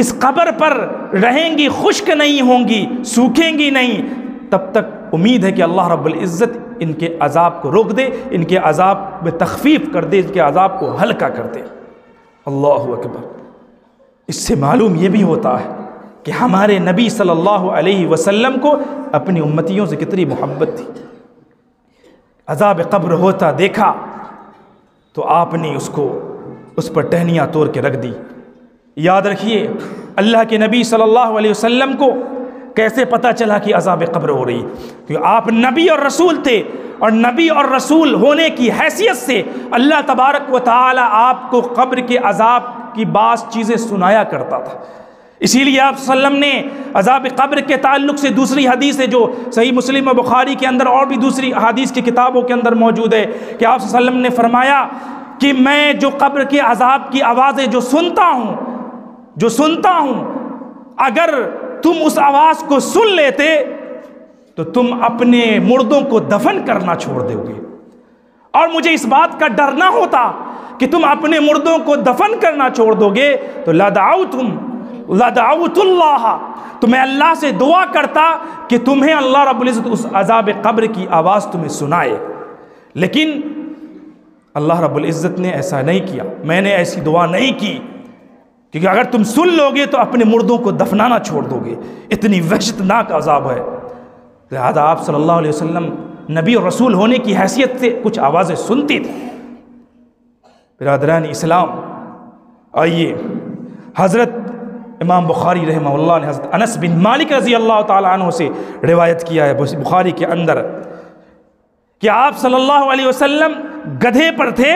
اس قبر پر رہیں گی، خشک نہیں ہوں گی، سوکھیں گی نہیں، تب تک امید ہے کہ اللہ رب العزت ان کے عذاب کو روک دے، ان کے عذاب میں تخفیف کر دے، ان کے عذاب کو ہلکا کر دے۔ اللہ اکبر۔ اس سے معلوم یہ بھی ہوتا ہے کہ ہمارے نبی صلی اللہ علیہ وسلم کو اپنی امتیوں سے کتنی محبت تھی۔ عذاب قبر ہوتا دیکھا تو آپ نے اس پر ٹہنیاں توڑ کے رکھ دی۔ یاد رکھیے اللہ کے نبی صلی اللہ علیہ وسلم کو کیسے پتہ چلا کہ عذاب قبر ہو رہی، کیونکہ آپ نبی اور رسول تھے، اور نبی اور رسول ہونے کی حیثیت سے اللہ تبارک و تعالی آپ کو قبر کے عذاب کی بعض چیزیں سنایا کرتا تھا۔ اسی لیے آپ صلی اللہ علیہ وسلم نے عذاب قبر کے تعلق سے دوسری حدیث ہے جو صحیح مسلم و بخاری کے اندر اور بھی دوسری حدیث کی کتابوں کے اندر موجود ہے کہ آپ صلی اللہ علیہ وسلم نے فرمایا کہ میں جو قبر کے عذاب کی آوازیں جو سنتا ہوں، اگر تم اس آواز کو سن لیتے تو تم اپنے مردوں کو دفن کرنا چھوڑ دو گے، اور مجھے اس بات کا ڈر نہ ہوتا کہ تم اپنے مردوں کو دفن کرنا چھوڑ دو گے تو لدعوت اللہ، تو میں اللہ سے دعا کرتا کہ تمہیں اللہ رب العزت اس عذاب قبر کی آواز تمہیں سنائے، لیکن اللہ رب العزت نے ایسا نہیں کیا، میں نے ایسی دعا نہیں کی، کیونکہ اگر تم سن لو گے تو اپنے مردوں کو دفنانا چھوڑ دو گے، اتنی وحشتناک عذاب ہے۔ لہذا آپ صلی اللہ علیہ وسلم نبی اور رسول ہونے کی حیثیت سے کچھ آوازیں سنتے تھے۔ برادران اسلام، آئیے حضرت امام بخاری رحمہ اللہ نے حضرت انس بن مالک رضی اللہ تعالیٰ عنہ سے روایت کیا ہے بخاری کے اندر کہ آپ صلی اللہ علیہ وسلم گدھے پر تھے،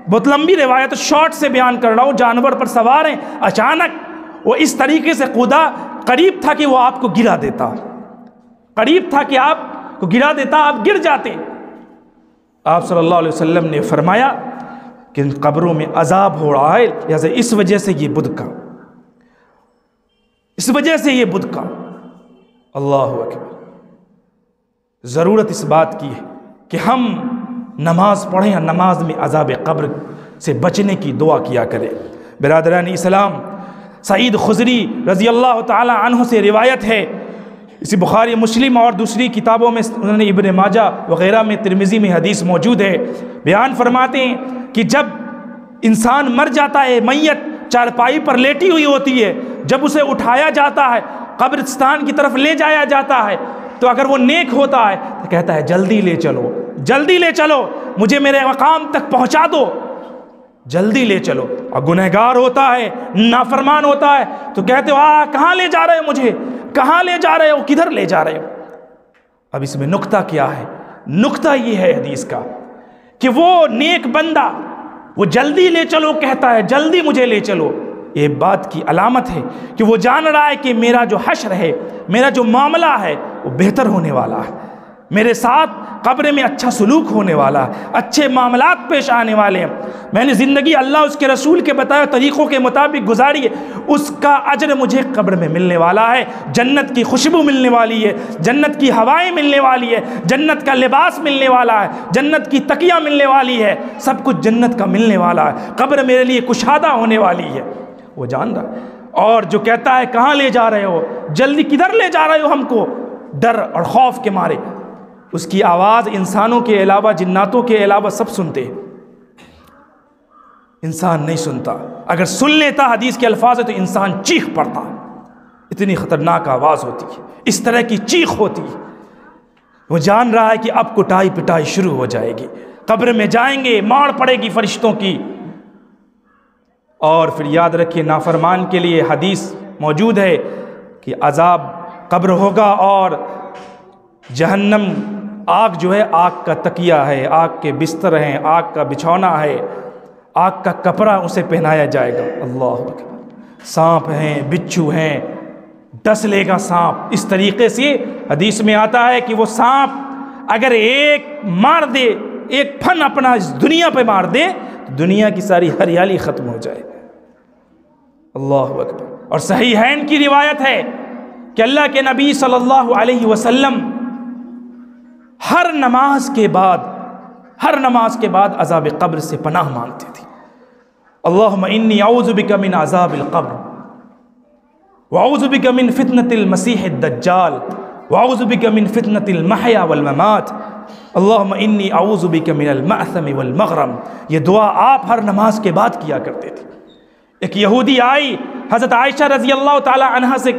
بہت لمبی روایت شارٹ سے بیان کر رہا ہوں، جانور پر سوار ہیں، اچانک وہ اس طریقے سے کودا، قریب تھا کہ وہ آپ کو گرا دیتا، قریب تھا کہ آپ کو گرا دیتا، آپ گر جاتے۔ آپ صلی اللہ علیہ وسلم نے فرمایا کہ ان قبروں میں عذاب ہو رہا ہے، لہذا اس وجہ سے یہ بدھ کا، اس وجہ سے یہ بدھ کا۔ اللہ اکبر۔ ضرورت اس بات کی ہے کہ ہم نماز پڑھیں اور نماز میں عذاب قبر سے بچنے کی دعا کیا کریں۔ برادران اسلام، سعید خضری رضی اللہ تعالی عنہ سے روایت ہے، اسی بخاری مسلم اور دوسری کتابوں میں، انہوں نے ابن ماجہ وغیرہ میں، ترمذی میں حدیث موجود ہے، بیان فرماتے ہیں کہ جب انسان مر جاتا ہے، میت چارپائی پر لیٹی ہوئی ہوتی ہے، جب اسے اٹھایا جاتا ہے، قبرستان کی طرف لے جایا جاتا ہے، تو اگر وہ نیک ہوتا ہے تو کہتا ہے جلدی لے چلو، جلدی لے چلو، مجھے میرے مقام تک پہنچا دو، جلدی لے چلو۔ اور گنہگار ہوتا ہے، نافرمان ہوتا ہے، تو کہتے ہو کہاں لے جا رہے ہو، مجھے کہاں لے جا رہے ہو، کدھر لے جا رہے ہو؟ اب اس میں نقطہ کیا ہے؟ نقطہ یہ ہے حدیث کا کہ وہ نیک بندہ وہ جلدی لے چلو کہتا ہے، جلدی مجھے لے چلو، یہ بات کی علامت ہے کہ وہ جان رہا ہے کہ میرا جو حشر ہے، میرا جو معاملہ ہے وہ بہتر ہونے والا ہے، میرے ساتھ قبر میں اچھا سلوک ہونے والا ہے، اچھے معاملات پیش آنے والے ہیں، میں نے زندگی اللہ اس کے رسول کے بتائے طریقوں کے مطابق گزاری ہے، اس کا اجر مجھے قبر میں ملنے والا ہے، جنت کی خوشبو ملنے والی ہے، جنت کی ہوائیں ملنے والی ہے، جنت کا لباس ملنے والا ہے، جنت کی تکیہ ملنے والی ہے، سب کچھ جنت کا ملنے والا ہے، قبر میرے لیے کشادہ ہونے والی ہے، وہ جان رہا ہے۔ اور جو کہتا ہے کہاں لے جا رہے ہو، جلدی کدھر لے جا رہے ہو ہم کو، ڈر اور خوف کے مارے، اس کی آواز انسانوں کے علاوہ جناتوں کے علاوہ سب سنتے ہیں، انسان نہیں سنتا، اگر سن لیتا حدیث کے الفاظ ہے تو انسان چیخ پڑتا، اتنی خطرناک آواز ہوتی ہے، اس طرح کی چیخ ہوتی ہے، وہ جان رہا ہے کہ اب کٹائی پٹائی شروع ہو جائے گی، قبر میں جائیں گے، مار پڑے گی فرشتوں کی۔ اور پھر یاد رکھیے نافرمان کے لیے حدیث موجود ہے کہ عذاب قبر ہوگا، اور جہنم آگ جو ہے آگ کا تکیہ ہے، آگ کے بستر ہیں، آگ کا بچھونا ہے، آگ کا کپڑا اسے پہنایا جائے گا۔ اللہ اکبر، سانپ ہیں، بچھو ہیں، ڈس لے گا سانپ، اس طریقے سے حدیث میں آتا ہے کہ وہ سانپ اگر ایک مار دے، ایک پھن اپنا اس دنیا پہ مار دے، دنیا کی ساری ہریالی ختم ہو جائے۔ اللہ اکبر۔ اور صحیحین کی روایت ہے کہ اللہ کے نبی صلی اللہ علیہ وسلم ہر نماز کے بعد عذاب قبر سے پناہ مانگتے تھے۔ اللہم انی اعوذ بک من عذاب القبر، واعوذ بک من فتنة المسیح الدجال، واعوذ بک من فتنة المحیا والممات، اللہم انی اعوذ بک من المأثم والمغرم۔ یہ دعا آپ ہر نماز کے بعد کیا کرتے تھے۔ ایک یہودی آئی حضرت عائشہ رضی اللہ تعالی عنہ سے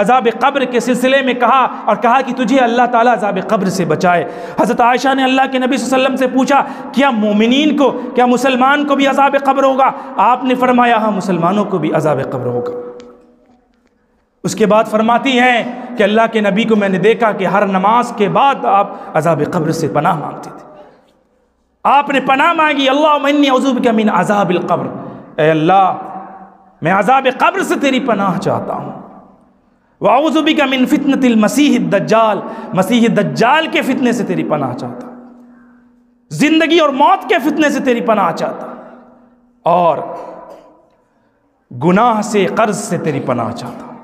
عذاب قبر کے سلسلے میں کہا کہ تجھے اللہ تعالیٰ عذاب قبر سے بچائے۔ حضرت عائشہ نے اللہ کے نبی صلی اللہ علیہ وسلم سے پوچھا کیا مومنین کو، کیا مسلمان کو بھی عذاب قبر ہوگا؟ آپ نے فرمایا ہاں مسلمانوں کو بھی عذاب قبر ہوگا۔ اس کے بعد فرماتی ہیں کہ اللہ کے نبی کو میں نے دیکھا کہ ہر نماز کے بعد آپ عذاب قبر سے پناہ مانگتے تھے۔ آپ نے پناہ مانگی، اللہم انی اعوذ بک من عذاب القبر، اے اللہ میں عذاب قبر سے تیری پناہ چاہتا ہوں، واعوذ بک من فتنة المسیح الدجال، مسیح دجال کے فتنے سے تیری پناہ چاہتا ہوں، زندگی اور موت کے فتنے سے تیری پناہ چاہتا ہوں، اور گناہ سے قرض سے تیری پناہ چاہتا ہوں۔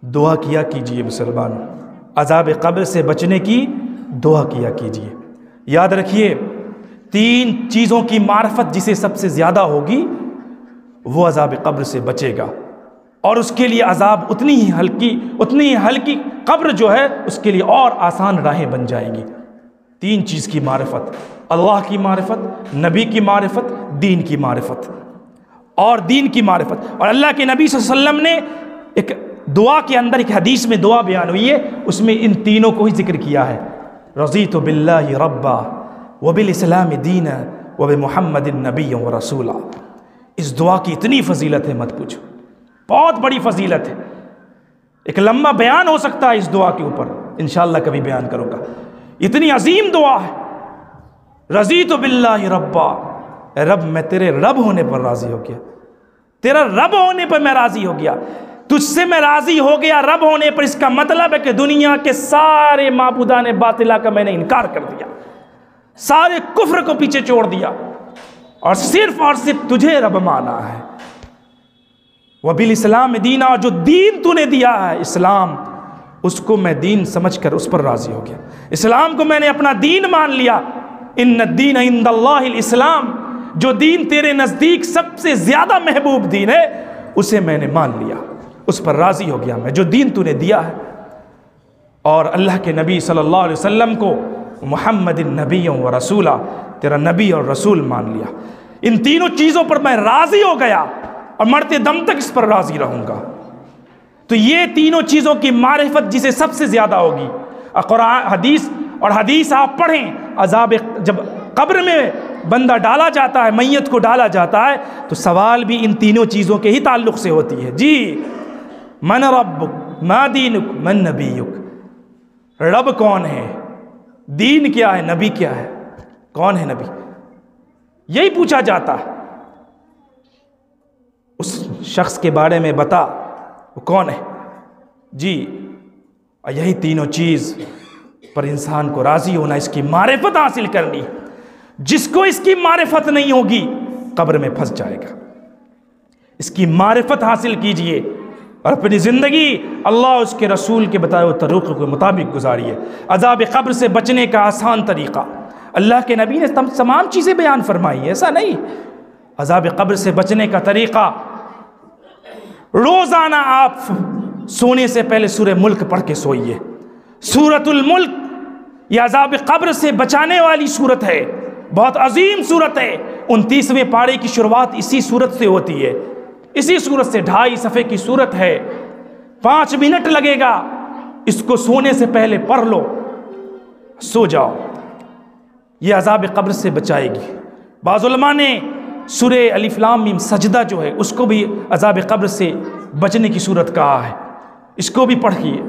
دعا کیا کیجئے مسلمانوں، عذاب قبر سے بچنے کی دعا کیا کیجئے۔ یاد رکھیے 3 چیزوں کی معرفت جسے سب سے زیادہ ہوگی وہ عذاب قبر سے بچے گا، اور اس کے لیے عذاب اتنی ہی ہلکی قبر جو ہے اس کے لیے اور آسان راہیں بن جائیں گی۔ 3 چیز کی معرفت، اللہ کی معرفت، نبی کی معرفت، دین کی معرفت، اور دین کی معرفت۔ اور اللہ کے نبی صلی اللہ علیہ وسلم نے ایک دعا کے اندر، ایک حدیث میں دعا بیان ہوئی ہے، اس میں ان تینوں کو ہی ذکر کیا ہے، رضیت باللہ ربا وبالاسلام دینا وبمحمد نبی ورسولا۔ اس دعا کی اتنی فضیلت ہے مت پوچھو، بہت بڑی فضیلت ہے، ایک لمبا بیان ہو سکتا ہے اس دعا کے اوپر، انشاءاللہ کبھی بیان کروں گا۔ اتنی عظیم دعا ہے، رضیت باللہ ربا، اے رب میں تیرے رب ہونے پر راضی ہو گیا، تیرا رب ہونے پر میں راضی ہو گیا، تجھ سے میں راضی ہو گیا رب ہونے پر۔ اس کا مطلب ہے کہ دنیا کے سارے معبودان باطلہ کا میں نے انکار کر دیا، سارے کفر کو پیچھے چھوڑ دیا، اور صرف تجھے رب مانا ہے۔ وبالاسلام دینا، جو دین تو نے دیا ہے اسلام، اس کو میں دین سمجھ کر اس پر راضی ہو گیا، اسلام کو میں نے اپنا دین مان لیا۔ ان الدین عند اللہ الاسلام، جو دین تیرے نزدیک سب سے زیادہ محبوب دین ہے اسے میں نے مان لیا، اس پر راضی ہو گیا میں، جو دین تو نے دیا ہے۔ اور اللہ کے نبی صلی اللہ علیہ وسلم کو محمد نبی و رسولہ، تیرا نبی اور رسول مان لیا۔ ان تینوں چیزوں پر میں راضی ہو گیا اور مرتے دم تک اس پر راضی رہوں گا۔ تو یہ تینوں چیزوں کی معرفت جسے سب سے زیادہ ہوگی، قرآن حدیث آپ پڑھیں، عذاب جب قبر میں بندہ ڈالا جاتا ہے، میت کو ڈالا جاتا ہے، تو سوال بھی ان تینوں چیزوں کے ہی تعلق سے ہوتی ہے۔ جی من ربک، ما دینک، من نبیک، رب کون ہے، دین کیا ہے، نبی کیا ہے، کون ہے نبی، یہی پوچھا جاتا ہے۔ اس شخص کے بارے میں بتا وہ کون ہے، جی یہی تینوں چیز پر انسان کو راضی ہونا، اس کی معرفت حاصل کرنی۔ جس کو اس کی معرفت نہیں ہوگی قبر میں پھنس جائے گا۔ اس کی معرفت حاصل کیجئے اور اپنی زندگی اللہ اس کے رسول کے بتائے ہوئے طریقے کے مطابق گزاریے۔ عذاب قبر سے بچنے کا آسان طریقہ اللہ کے نبی نے تمام چیزیں بیان فرمائی ہیں، ایسا نہیں۔ عذاب قبر سے بچنے کا طریقہ، روزانہ آپ سونے سے پہلے سورہ ملک پڑھ کے سوئیے۔ سورۃ الملک یہ عذاب قبر سے بچانے والی سورت ہے، بہت عظیم سورت ہے۔ 29ویں پارے کی شروعات اسی سورت سے ہوتی ہے، اسی سورت سے 2.5 صفحے کی سورت ہے۔ 5 منٹ لگے گا، اس کو سونے سے پہلے پڑھ لو، سو جاؤ، یہ عذاب قبر سے بچائے گی۔ بعض علماء نے سورہ الف لام میم سجدہ جو ہے اس کو بھی عذاب قبر سے بچنے کی صورت کہا ہے، اس کو بھی پڑھیے۔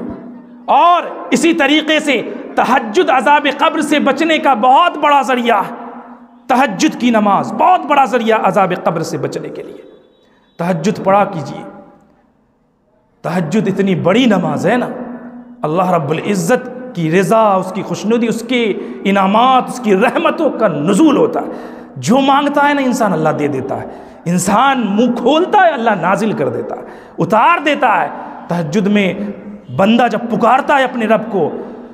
اور اسی طریقے سے تہجد عذاب قبر سے بچنے کا بہت بڑا ذریعہ ہے۔ تہجد کی نماز بہت بڑا ذریعہ عذاب قبر سے بچنے کے لیے۔ تہجد پڑھا کیجیے، تہجد اتنی بڑی نماز ہے نا، اللہ رب العزت کی رضا، اس کی خوشنودی، اس کے انعامات، اس کی رحمتوں کا نزول ہوتا ہے۔ جو مانگتا ہے نا انسان اللہ دے دیتا ہے، انسان منہ کھولتا ہے اللہ نازل کر دیتا ہے، اتار دیتا ہے۔ تہجد میں بندہ جب پکارتا ہے اپنے رب کو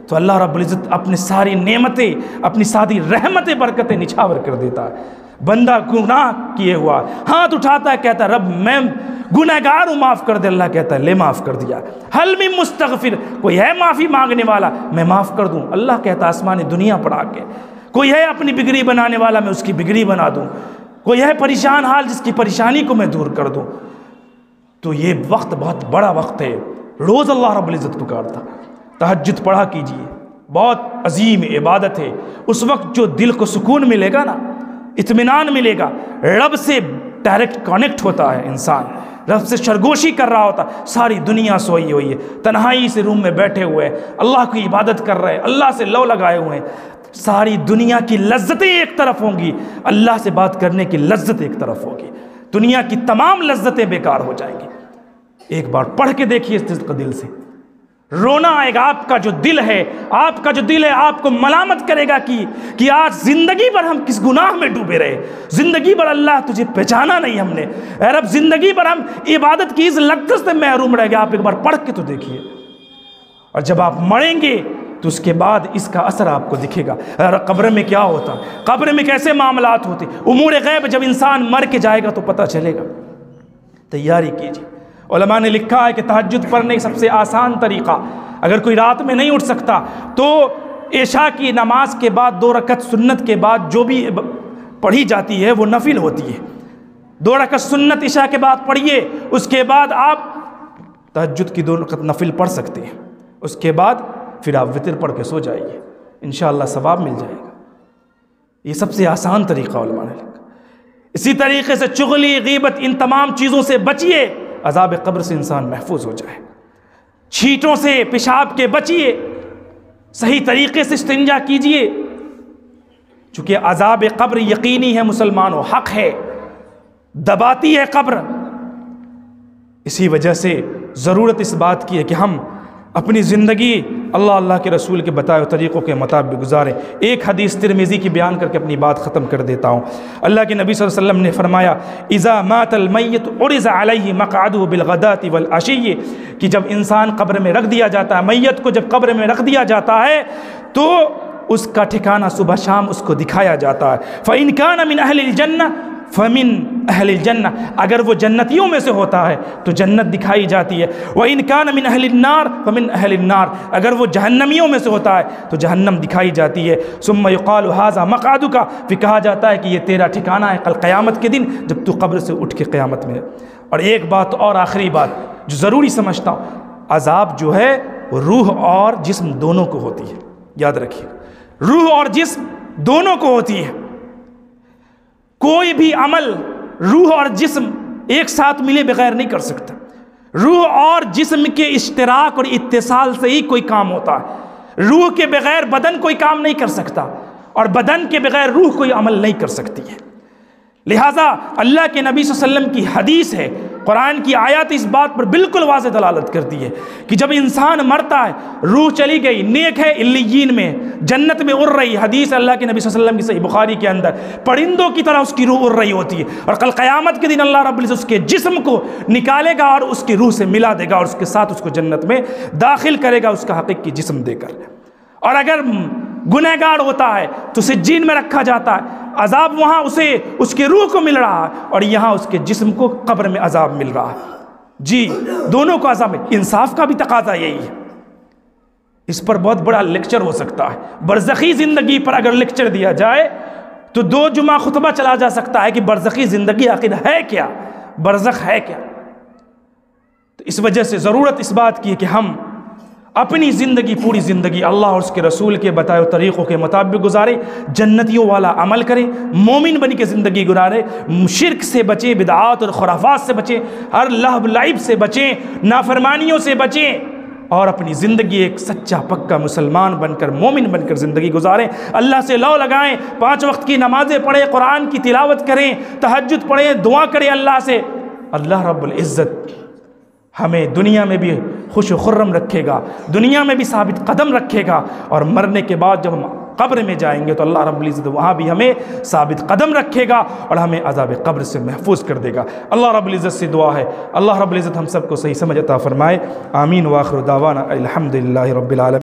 تو اللہ رب العزت اپنی ساری نعمتیں، اپنی ساری رحمتیں، برکتیں نچھاور کر دیتا ہے۔ بندہ گناہ کیے ہوا ہاتھ اٹھاتا ہے، کہتا ہے رب میں گنہگار ہوں، معاف کر دے۔ اللہ کہتا ہے لے معاف کر دیا۔ حل من مستغفر، کوئی ہے معافی مانگنے والا میں معاف کر دوں۔ اللہ کہتا ہے آسمان دنیا پڑھا کے، کوئی ہے اپنی بگڑی بنانے والا میں اس کی بگڑی بنا دوں، کوئی ہے پریشان حال جس کی پریشانی کو میں دور کر دوں۔ تو یہ وقت بہت بڑا وقت ہے، روز اللہ رب العزت پکارتا۔ تہجد پڑھا کیجیے، بہت عظیم عبادت ہے۔ اس وقت جو دل کو سکون ملے گا نا، اطمینان ملے گا، رب سے ڈائریکٹ کنیکٹ ہوتا ہے انسان، رب سے سرگوشی کر رہا ہوتا۔ ساری دنیا سوئی ہوئی ہے، تنہائی سے روم میں بیٹھے ہوئے ہیں، اللہ کی عبادت کر رہے ہیں، اللہ سے لو لگائے ہوئے ہیں۔ ساری دنیا کی لذتیں ایک طرف ہوں گی، اللہ سے بات کرنے کی لذت ایک طرف ہوگی، دنیا کی تمام لذتیں بیکار ہو جائیں گی۔ ایک بار پڑھ کے دیکھیے اس دل سے، رونا آئے گا۔ آپ کا جو دل ہے، آپ کا جو دل ہے آپ کو ملامت کرے گا کہ آج زندگی بھر ہم کس گناہ میں ڈوبے رہے، زندگی بھر اللہ تجھے پہچانا نہیں ہم نے، اے رب زندگی بھر ہم عبادت کی اس لذت سے محروم رہ گئے۔ آپ ایک بار پڑھ کے تو دیکھیے، اور جب آپ مریں گے تو اس کے بعد اس کا اثر آپ کو دکھے گا۔ قبر میں کیا ہوتا، قبر میں کیسے معاملات ہوتے، امور غیب جب انسان مر کے جائے گا تو پتہ چلے گا۔ تیاری کیجیے۔ علماء نے لکھا ہے کہ تہجد پڑھنے سب سے آسان طریقہ، اگر کوئی رات میں نہیں اٹھ سکتا تو عشاء کی نماز کے بعد 2 رکعت سنت کے بعد جو بھی پڑھی جاتی ہے وہ نفل ہوتی ہے، 2 رکعت سنت عشاء کے بعد پڑھیے، اس کے بعد آپ تہجد کی 2 رکعت نفل پڑھ سکتے ہیں، اس کے بعد پھر آپ وتر پڑھ کے سو جائیے، انشاءاللہ ثواب مل جائے گا۔ یہ سب سے آسان طریقہ علماء نے لکھا۔ اسی طریقے سے چغلی، غیبت، ان تمام چیزوں سے بچیے، عذاب قبر سے انسان محفوظ ہو جائے۔ چھینٹوں سے، پیشاب کے بچیے، صحیح طریقے سے استنجا کیجئے، چونکہ عذاب قبر یقینی ہے مسلمانوں، حق ہے، دباتی ہے قبر۔ اسی وجہ سے ضرورت اس بات کی ہے کہ ہم اپنی زندگی اللہ کے رسول کے بتائے ہوئے طریقوں کے مطابق گزاریں۔ ایک حدیث ترمذی کی بیان کر کے اپنی بات ختم کر دیتا ہوں۔ اللہ کے نبی صلی اللہ علیہ وسلم نے فرمایا اذا مات المیت عرض علیہ مقعدہ بالغداۃ والعشی، کہ جب انسان قبر میں رکھ دیا جاتا ہے، میت کو جب قبر میں رکھ دیا جاتا ہے تو اس کا ٹھکانہ صبح شام اس کو دکھایا جاتا ہے۔ فإن كان من أهل الجنة فمن اہل الجنہ، اگر وہ جنتیوں میں سے ہوتا ہے تو جنت دکھائی جاتی ہے۔ وَإِن كَانَ مِنْ أَهْلِ النَّارِ فَمِنْ أَهْلِ النَّارِ، اگر وہ جہنمیوں میں سے ہوتا ہے تو جہنم دکھائی جاتی ہے۔ ثُمَّ يُقَالُ هَذَا مَقْعَدُكَ، پھر کہا جاتا ہے کہ یہ تیرا ٹھکانہ ہے کل قیامت کے دن جب تو قبر سے اٹھ کے قیامت میں۔ اور ایک بات اور آخری بات جو ضروری سمجھتا ہوں، عذاب جو ہے وہ روح اور جسم دونوں کو ہوتی ہے، یاد رکھیے، روح اور جسم دونوں کو ہوتی ہے۔ کوئی بھی عمل روح اور جسم ایک ساتھ ملے بغیر نہیں کر سکتا، روح اور جسم کے اشتراک اور اتصال سے ہی کوئی کام ہوتا ہے۔ روح کے بغیر بدن کوئی کام نہیں کر سکتا، اور بدن کے بغیر روح کوئی عمل نہیں کر سکتی ہے۔ لہٰذا اللہ کے نبی صلی اللہ علیہ وسلم کی حدیث ہے قرآن کی آیات اس بات پر بالکل واضح دلالت کرتی ہے کہ جب انسان مرتا ہے روح چلی گئی، نیک ہے علیین میں جنت میں اڑ رہی، حدیث اللہ کے نبی صلی اللہ علیہ وسلم کی صحیح بخاری کے اندر پرندوں کی طرح اس کی روح اڑ رہی ہوتی ہے، اور کل قیامت کے دن اللہ رب العزت اس کے جسم کو نکالے گا اور اس کی روح سے ملا دے گا اور اس کے ساتھ اس کو جنت میں داخل کرے گا اس کا حقیقی جسم دے کر۔ اور اگر گنہگار ہوتا ہے تو سجین میں رکھا جاتا ہے، عذاب وہاں اسے اس کے روح کو مل رہا ہے اور یہاں اس کے جسم کو قبر میں عذاب مل رہا ہے۔ جی دونوں کو عذاب ہے، انصاف کا بھی تقاضا یہی ہے۔ اس پر بہت بڑا لیکچر ہو سکتا ہے، برزخی زندگی پر اگر لیکچر دیا جائے تو 2 جمعہ خطبہ چلا جا سکتا ہے کہ برزخی زندگی آخر ہے کیا، برزخ ہے کیا۔ تو اس وجہ سے ضرورت اس بات کی ہے کہ ہم اپنی زندگی پوری زندگی اللہ اور اس کے رسول کے بتائے ہوئے طریقوں کے مطابق گزارے، جنتیوں والا عمل کریں، مومن بن کے زندگی گزارے، شرک سے بچیں، بدعات اور خرافات سے بچیں، ہر لہو لعب سے بچیں، نافرمانیوں سے بچیں، اور اپنی زندگی ایک سچا پکا مسلمان بن کر مومن بن کر زندگی گزاریں، اللہ سے لو لگائیں، 5 وقت کی نمازیں پڑھیں، قرآن کی تلاوت کریں، تہجد پڑھیں، دعا کریں اللہ سے۔ اللہ رب العزت ہمیں دنیا میں بھی خوش و خرم رکھے گا، دنیا میں بھی ثابت قدم رکھے گا، اور مرنے کے بعد جب ہم قبر میں جائیں گے تو اللہ رب العزت وہاں بھی ہمیں ثابت قدم رکھے گا اور ہمیں عذاب قبر سے محفوظ کر دے گا۔ اللہ رب العزت سے دعا ہے اللہ رب العزت ہم سب کو صحیح سمجھ عطا فرمائے، آمین۔ وآخر دعوانا الحمدللہ رب العالمین۔